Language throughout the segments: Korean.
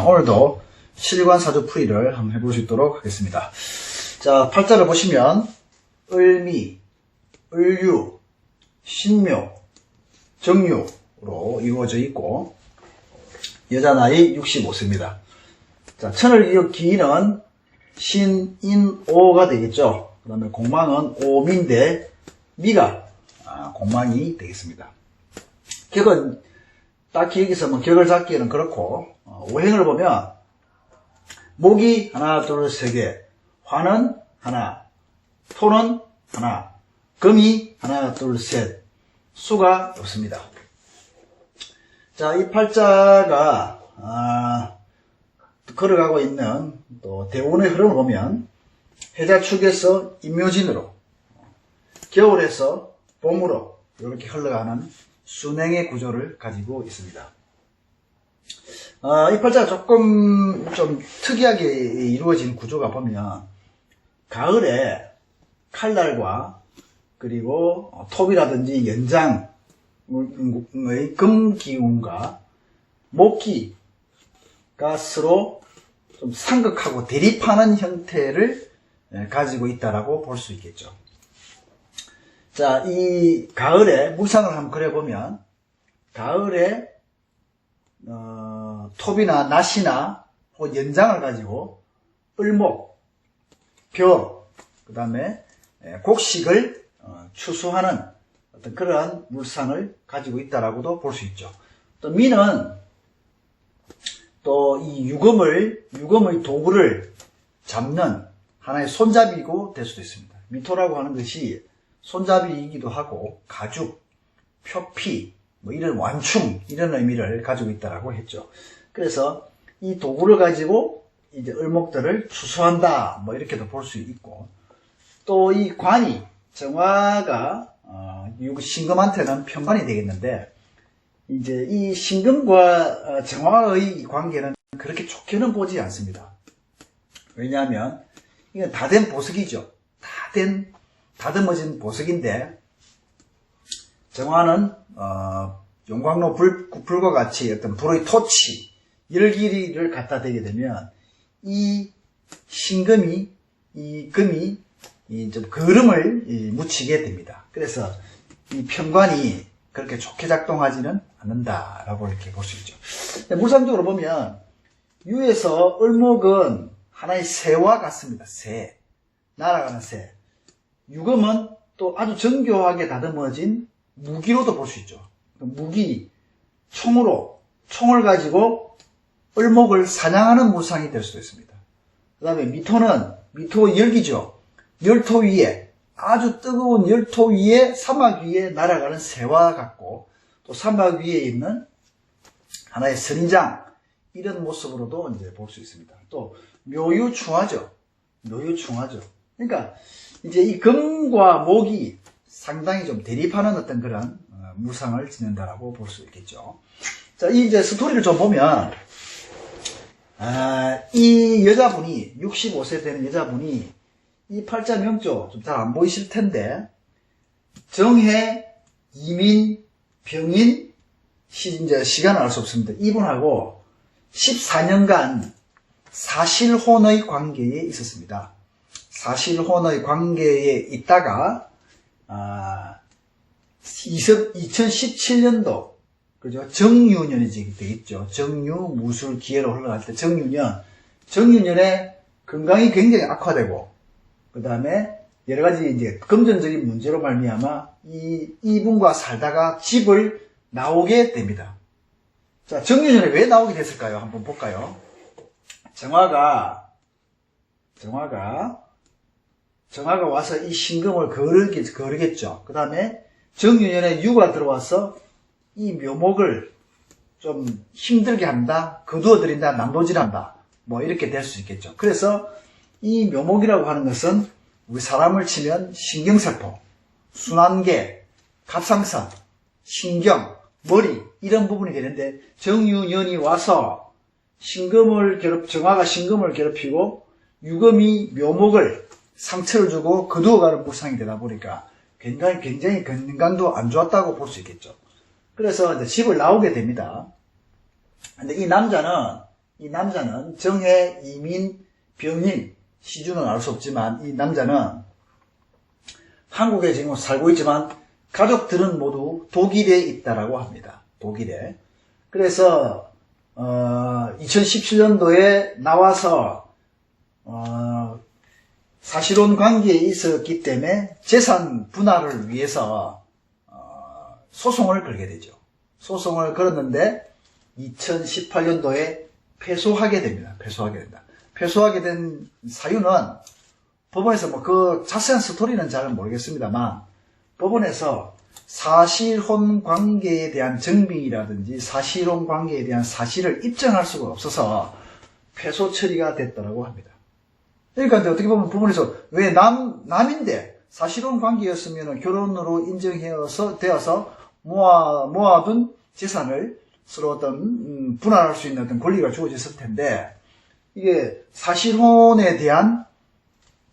오늘도 실관사주 풀이를 한번 해볼 수 있도록 하겠습니다. 자, 팔자를 보시면 을미, 을유, 신묘, 정유로 이루어져 있고 여자 나이 65세입니다. 자, 천을 기인은 신인오가 되겠죠. 그 다음에 공망은 오미인데 미가 공망이 되겠습니다. 격은 딱히 여기서 뭐 격을 잡기에는 그렇고 오행을 보면 목이 하나 둘 세 개, 화는 하나, 토는 하나, 금이 하나 둘 셋, 수가 없습니다. 자, 이 팔자가 걸어가고 있는 또 대운의 흐름을 보면 해자축에서 임묘진으로, 겨울에서 봄으로 이렇게 흘러가는 순행의 구조를 가지고 있습니다. 이 팔자가 조금 좀 특이하게 이루어진 구조가 보면 가을에 칼날과 그리고 톱이라든지 연장의 금기운과 목기가 서로 좀 상극하고 대립하는 형태를 가지고 있다라고 볼 수 있겠죠. 자, 이 가을에 물상을 한번 그려보면 가을에 톱이나 낫이나 혹은 연장을 가지고 을목, 벼, 그 다음에 곡식을 추수하는 어떤 그러한 물상을 가지고 있다라고도 볼 수 있죠. 또 미는 또 이 유금의 도구를 잡는 하나의 손잡이고 될 수도 있습니다. 미토라고 하는 것이 손잡이이기도 하고 가죽, 표피, 뭐 이런 완충 이런 의미를 가지고 있다라고 했죠. 그래서 이 도구를 가지고 이제 을목들을 추수한다 뭐 이렇게도 볼 수 있고 또 이 관이 정화가 신금한테는 편관이 되겠는데 이제 이 신금과 정화의 관계는 그렇게 좋게는 보지 않습니다. 왜냐하면 이건 다 된 보석이죠. 다듬어진 보석인데 정화는 용광로 불과 같이 어떤 불의 토치, 열기를 갖다 대게 되면 이 신금이 이 금이 좀 거름을 묻히게 됩니다. 그래서 이 편관이 그렇게 좋게 작동하지는 않는다라고 이렇게 볼 수 있죠. 물상적으로 보면 유에서 을목은 하나의 새와 같습니다. 새, 날아가는 새. 유금은 또 아주 정교하게 다듬어진 무기로도 볼 수 있죠. 무기, 총을 가지고 을목을 사냥하는 물상이 될 수도 있습니다. 그 다음에 미토 열기죠. 열토 위에, 아주 뜨거운 열토 위에, 사막 위에 날아가는 새와 같고, 또 사막 위에 있는 하나의 선인장, 이런 모습으로도 이제 볼 수 있습니다. 또, 묘유충하죠. 그러니까, 이제 이 금과 목이 상당히 좀 대립하는 어떤 그런 무상을 지낸다라고 볼 수 있겠죠. 자, 이제 스토리를 좀 보면, 이 여자분이, 65세 되는 여자분이, 이 팔자 명조, 좀 잘 안 보이실 텐데, 정해, 이민, 병인, 이제 시간을 알 수 없습니다. 이분하고 14년간 사실혼의 관계에 있었습니다. 사실혼의 관계에 있다가 2017년도 그죠? 정유년이 되겠죠. 정유 무술 기해로 흘러갈 때 정유년에 건강이 굉장히 악화되고 그 다음에 여러 가지 이제 금전적인 문제로 말미암아 이분과 살다가 집을 나오게 됩니다. 자, 정유년에 왜 나오게 됐을까요? 한번 볼까요? 정화가 와서 이 신금을 거르겠죠. 그 다음에 정유년에 유가 들어와서 이 묘목을 좀 힘들게 한다, 거두어들인다, 난도질한다, 뭐 이렇게 될 수 있겠죠. 그래서 이 묘목이라고 하는 것은 우리 사람을 치면 신경세포, 순환계, 갑상선, 신경, 머리 이런 부분이 되는데 정유년이 와서 정화가 신금을 괴롭히고 유금이 묘목을 상처를 주고 거두어가는 무상이 되다 보니까 굉장히 건강도 안 좋았다고 볼 수 있겠죠. 그래서 이제 집을 나오게 됩니다. 근데 이 남자는 이 남자는 정해, 이민, 병인, 시주는 알 수 없지만 이 남자는 한국에 지금 살고 있지만 가족들은 모두 독일에 있다라고 합니다. 독일에. 그래서 2017년도에 나와서 사실혼 관계에 있었기 때문에 재산 분할을 위해서 소송을 걸게 되죠. 소송을 걸었는데 2018년도에 패소하게 됩니다. 패소하게 된다. 패소하게 된 사유는 법원에서 뭐 그 자세한 스토리는 잘 모르겠습니다만 법원에서 사실혼 관계에 대한 증빙이라든지 사실혼 관계에 대한 사실을 입증할 수가 없어서 패소 처리가 됐다고 합니다. 그러니까 어떻게 보면 법원에서 왜 남인데 사실혼 관계였으면 결혼으로 되어서 모아둔 재산을 서로 어떤 분할할 수 있는 어떤 권리가 주어졌을 텐데 이게 사실혼에 대한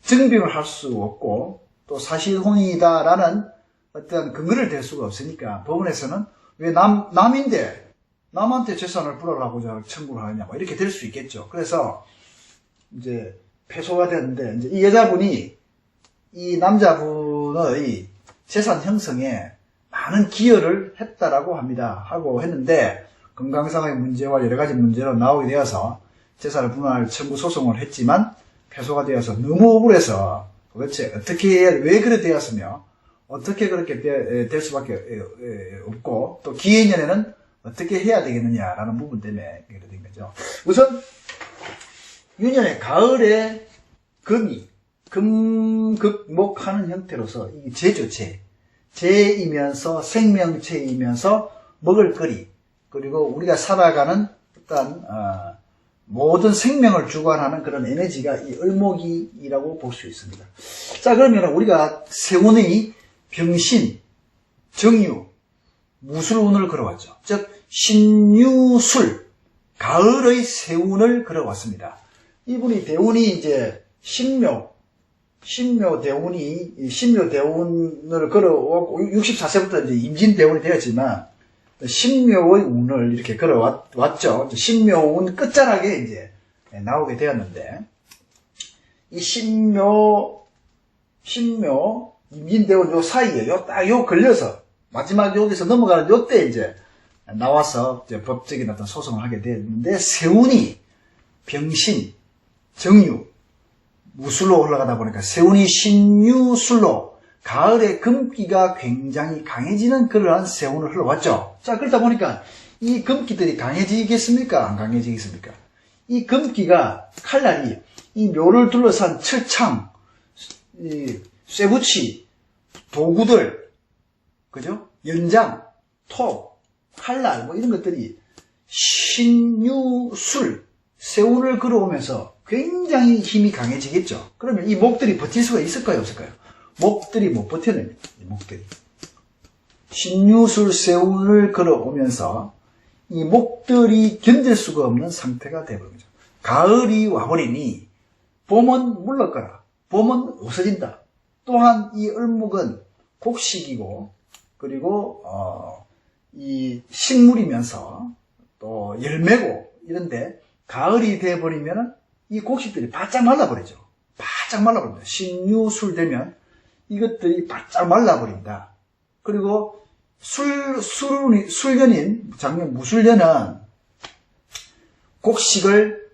증빙을 할 수 없고 또 사실혼이다라는 어떤 근거를 댈 수가 없으니까 법원에서는 왜 남인데 남한테 재산을 분할하고자 청구를 하느냐 이렇게 될 수 있겠죠. 그래서 이제 패소가 됐는데 이제 이 여자분이 이 남자분의 재산 형성에 많은 기여를 했다라고 합니다. 하고 했는데 건강상의 문제와 여러 가지 문제로 나오게 되어서 재산을 분할 청구 소송을 했지만 패소가 되어서 너무 억울해서 도대체 왜 그래 되었으며 어떻게 그렇게 될 수밖에 없고 또 기해년에는 어떻게 해야 되겠느냐라는 부분 때문에 그렇게 된 거죠. 우선 유년의 가을에 금이 금극목하는 형태로서 이 제죠. 제이면서 생명체이면서 먹을거리 그리고 우리가 살아가는 어떤 모든 생명을 주관하는 그런 에너지가 이 을목이라고 볼 수 있습니다. 자, 그러면 우리가 세운의 병신, 정유, 무술운을 걸어왔죠. 즉 신유술, 가을의 세운을 걸어왔습니다. 이분이 대운이 이제 신묘 대운을 걸어왔고 64세부터 이제 임진대운이 되었지만 신묘의 운을 이렇게 걸어왔죠. 신묘운 끝자락에 이제 나오게 되었는데 이 신묘 임진대운 요 사이에 요 걸려서 마지막 여기서 넘어가는 요때 이제 나와서 이제 법적인 어떤 소송을 하게 되었는데 세운이 병신, 정유, 무술로 올라가다 보니까 세운이 신유술로 가을에 금기가 굉장히 강해지는 그러한 세운을 흘러왔죠. 자, 그러다 보니까 이 금기들이 강해지겠습니까? 안 강해지겠습니까? 이 금기가 칼날이 이 묘를 둘러싼 철창, 쇠붙이, 도구들, 그죠? 연장, 톱, 칼날 뭐 이런 것들이 신유술, 세운을 걸어오면서 굉장히 힘이 강해지겠죠. 그러면 이 목들이 버틸 수가 있을까요? 없을까요? 목들이 못 버텨냅니다. 목들이. 신유술 세운을 걸어오면서 이 목들이 견딜 수가 없는 상태가 되어버립니다. 가을이 와버리니 봄은 물러가라. 봄은 없어진다. 또한 이 을목은 곡식이고 그리고 이 식물이면서 또 열매고 이런데 가을이 되어버리면 이 곡식들이 바짝 말라버리죠. 바짝 말라버립니다. 신유술 되면 이것들이 바짝 말라버린다. 그리고 술년인 작년 무술년은 곡식을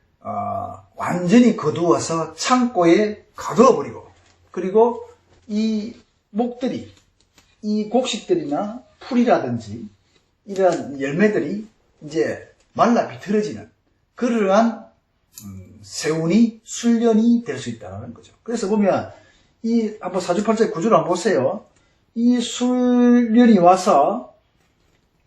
완전히 거두어서 창고에 가두어버리고 그리고 이 목들이 이 곡식들이나 풀이라든지 이런 열매들이 이제 말라 비틀어지는 그러한 세운이 술년이 될 수 있다는 거죠. 그래서 보면 이 한번 사주팔자의 구조를 한번 보세요. 이 술년이 와서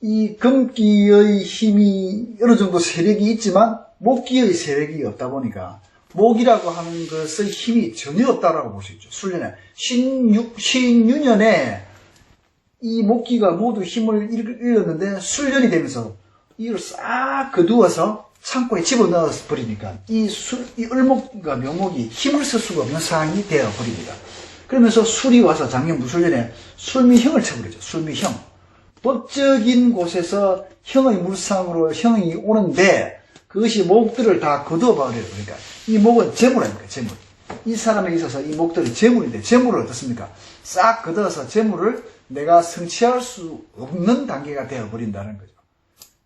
이 금기의 힘이 어느 정도 세력이 있지만 목기의 세력이 없다 보니까 목이라고 하는 것의 힘이 전혀 없다라고 볼 수 있죠. 술년에 신유년에 이 목기가 모두 힘을 잃었는데 술년이 되면서 이걸 싹 거두어서 창고에 집어넣어 버리니까 이 을목과 묘목이 힘을 쓸 수가 없는 상황이 되어 버립니다. 그러면서 술이 와서 작년 무술년에 술미형을 쳐버리죠. 술미형. 법적인 곳에서 형의 물상으로 형이 오는데 그 그것이 목들을 다 거두어버려요. 그러니까 이 목은 재물 아닙니까? 재물. 이 사람에게 있어서 이 목들이 재물인데 재물을 어떻습니까? 싹 걷어서 재물을 내가 성취할 수 없는 단계가 되어버린다는 거죠.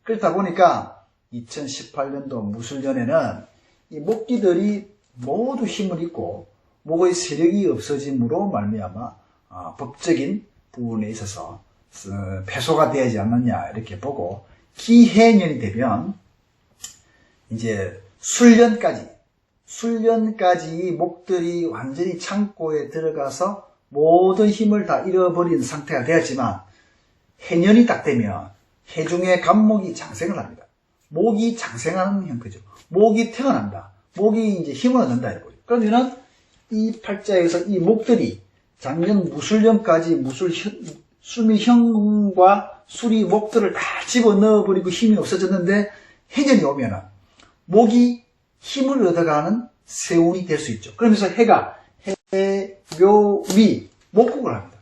그렇다 보니까 2018년도 무술년에는 이 목기들이 모두 힘을 잃고 목의 세력이 없어짐으로 말미암아 법적인 부분에 있어서 패소가 되지 않느냐 이렇게 보고, 기해년이 되면 이제 술년까지 목들이 완전히 창고에 들어가서 모든 힘을 다 잃어버린 상태가 되었지만, 해년이 딱 되면 해중의 간목이 장생을 합니다. 목이 장생하는 형태죠. 목이 태어난다. 목이 이제 힘을 얻는다. 그러면은 이 팔자에서 이 목들이 작년 무술년까지 수미형과 술이 목들을 다 집어넣어버리고 힘이 없어졌는데, 해년이 오면은 목이 힘을 얻어가는 세운이 될 수 있죠. 그러면서 해가 해묘미 목국을 합니다.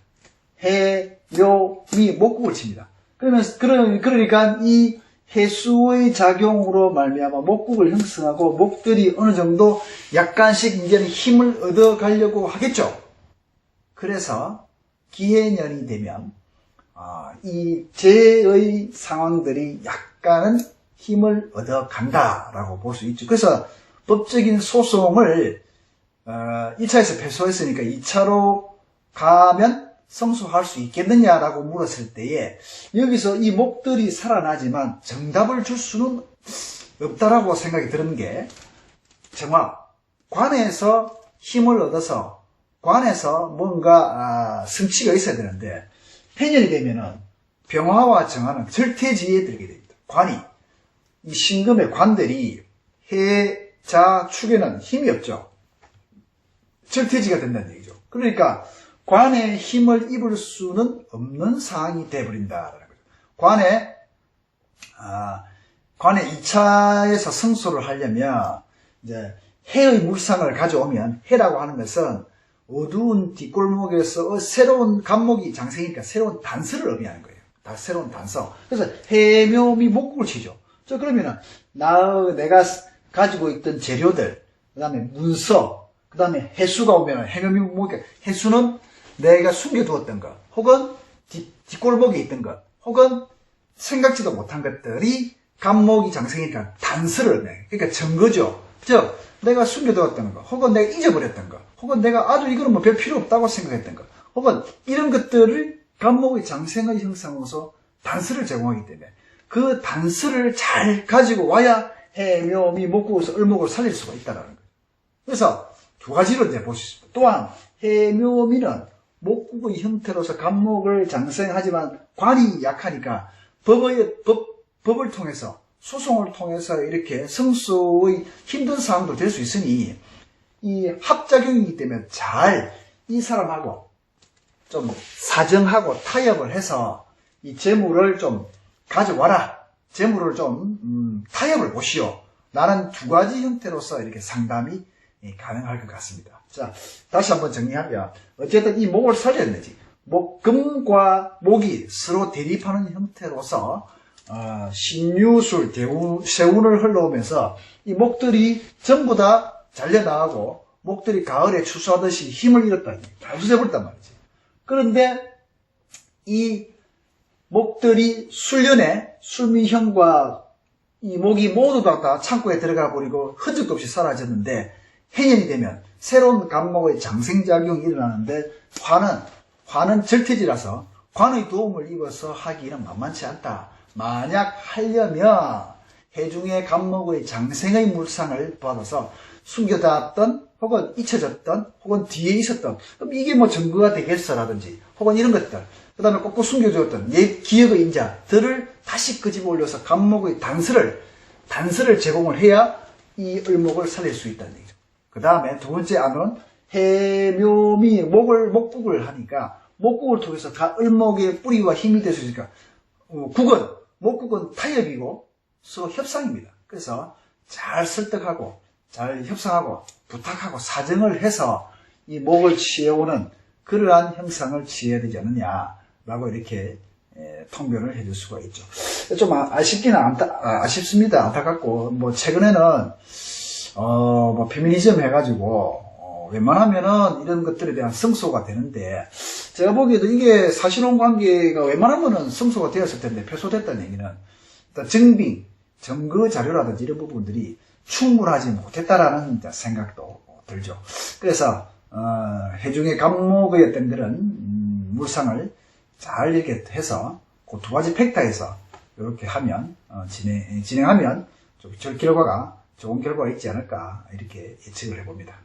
해묘미 목국을 칩니다. 그러니까 이 해수의 작용으로 말미암아 목국을 형성하고 목들이 어느 정도 약간씩 이제는 힘을 얻어가려고 하겠죠. 그래서 기해년이 되면 이 재의 상황들이 약간은 힘을 얻어간다라고 볼 수 있죠. 그래서 법적인 소송을 1차에서 패소했으니까 2차로 가면 성소할 수 있겠느냐라고 물었을 때에, 여기서 이 목들이 살아나지만 정답을 줄 수는 없다라고 생각이 드는 게, 정화, 관에서 힘을 얻어서 관에서 뭔가 성취가 있어야 되는데, 해년이 되면은 병화와 정화는 절퇴지에 들게 됩니다. 관이, 이 신금의 관들이 해, 자, 축에는 힘이 없죠. 절퇴지가 된다는 얘기죠. 그러니까 관에 힘을 입을 수는 없는 상황이 되어버린다라는 거죠. 관에 2차에서 성소를 하려면 이제 해의 물상을 가져오면, 해라고 하는 것은 어두운 뒷골목에서 새로운 간목이 장생이니까 새로운 단서를 의미하는 거예요. 새로운 단서. 그래서 해묘미 목국을 치죠. 그러면은 내가 가지고 있던 재료들, 그 다음에 문서, 그 다음에 해수가 오면 해묘미 목국, 해수는 내가 숨겨두었던 것, 혹은 뒷골목에 있던 것, 혹은 생각지도 못한 것들이 간목이 장생이니까 단서를 내. 그러니까 증거죠. 즉, 내가 숨겨두었던 것, 혹은 내가 잊어버렸던 것, 혹은 내가 아주 이거는 뭐 별 필요 없다고 생각했던 것, 혹은 이런 것들을 간목의 장생의 형상으로서 단서를 제공하기 때문에 그 단서를 잘 가지고 와야 해묘미 목국으로서 을목을 살릴 수가 있다는 거예요. 그래서 두 가지로 이제 볼 수 있습니다. 또한 해묘미는 목국의 형태로서 간목을 장생하지만 관이 약하니까 법을 통해서, 소송을 통해서 이렇게 성소의 힘든 상황도 될 수 있으니, 이 합작용이기 때문에 잘 이 사람하고 좀 사정하고 타협을 해서 이 재물을 좀 가져와라. 재물을 좀 타협을 보시오. 라는 두 가지 형태로서 이렇게 상담이 가능할 것 같습니다. 자, 다시 한번 정리하면, 어쨌든 이 목을 살려야 되지. 금과 목이 서로 대립하는 형태로서 신유술, 세운을 흘러오면서 이 목들이 전부 다 잘려나가고, 목들이 가을에 추수하듯이 힘을 잃었다. 다 없어져버렸단 말이지. 그런데 이 목들이 술년에 술미형과 이 목이 모두 다 창고에 들어가 버리고 흔적도 없이 사라졌는데, 해년이 되면 새로운 간목의 장생작용이 일어나는데, 관은 절퇴지라서 관의 도움을 입어서 하기는 만만치 않다. 만약 하려면 해중의 간목의 장생의 물상을 받아서 숨겨놨던, 혹은 잊혀졌던, 혹은 뒤에 있었던, 그럼 이게 뭐 증거가 되겠어라든지, 혹은 이런 것들, 그 다음에 꼭꼭 숨겨주었던 옛 기억의 인자들을 다시 끄집어 올려서 간목의 단서를 제공을 해야 이 을목을 살릴 수 있다는 얘기죠. 그 다음에 두 번째 안은 해묘미, 목국을 하니까, 목국을 통해서 다 을목의 뿌리와 힘이 될 수 있으니까, 목국은 타협이고 서로 협상입니다. 그래서 잘 설득하고, 잘 협상하고, 부탁하고, 사정을 해서 이 목을 취해오는 그러한 형상을 취해야 되지 않느냐라고 이렇게 통변을 해줄 수가 있죠. 좀 아쉽습니다. 안타깝고, 뭐, 최근에는, 뭐, 페미니즘 해가지고, 웬만하면은 이런 것들에 대한 성소가 되는데, 제가 보기에도 이게 사실혼 관계가 웬만하면은 성소가 되었을 텐데, 패소됐다는 얘기는, 일단 증거 자료라든지 이런 부분들이 충분하지 못했다라는 생각도 들죠. 그래서, 해중의 감목의 어떤 그런, 물상을 잘 이렇게 해서, 그 두 가지 팩터에서 이렇게 하면, 진행하면, 좀 결과가, 좋은 결과가 있지 않을까, 이렇게 예측을 해봅니다.